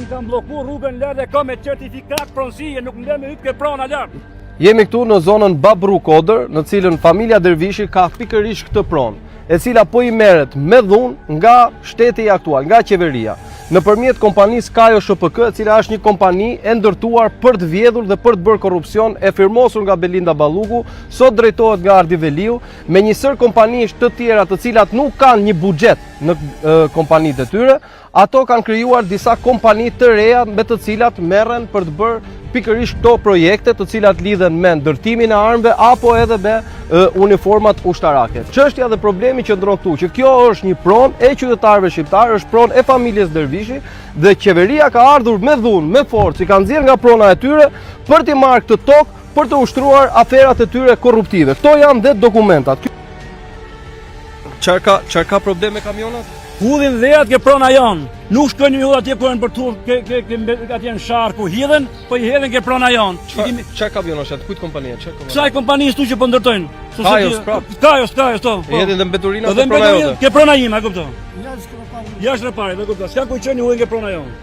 kam bloku rrugën lart dhe kam me certifikat pronësie, nuk më me hyp ke prona lart. Jemi këtu në zonën Babru Kodër, në cilën familja Dervishi ka pikërisht këtë pronë, e cila po i merret me dhunë nga shteti aktual, nga qeveria, nëpërmjet kompanisë Kajo SHPK, e cila është një kompani e ndërtuar për të vjedhur dhe për të bërë korrupsion, e firmosur nga Belinda Balluku, sot drejtohet nga Ardi Veliu, me një sër kompanish të tjera të cilat nuk kanë një buxhet në kompanitë e tyre. Ato kanë krijuar disa kompani të reja me të cilat merren për të bërë pikërisht këto projekte, të cilat lidhen me ndërtimin e armëve apo edhe me uniformat ushtarake. Çështja dhe problemi që ndron këtu, që kjo është një pronë e qytetarëve shqiptarë, është pronë e familjes Dervishi dhe qeveria ka ardhur me dhunë, me forcë, i kanë nxjerrë nga prona e tyre për t'i marrë këtë tokë, për të ushtruar aferat e tyre korruptive. Këto janë dhe dokumentat. Çfarë ka probleme kamionat? Hudhin dhejat ke prona jonë. Nuk shkojnë një hudh atje ku janë për tu, atje në sharku hidhen, po i hedhen ke prona jonë. Çfarë kamion është atë? Kujt kompania? Kësaj kompanisë tu që po ndërtojnë. Kajos, to. E hedhin dhe mbeturina të prona jote. Ke prona ime, e kupton? Jashtë rrepare, e kupton. S'ka ku qenë hudhin ke prona jonë.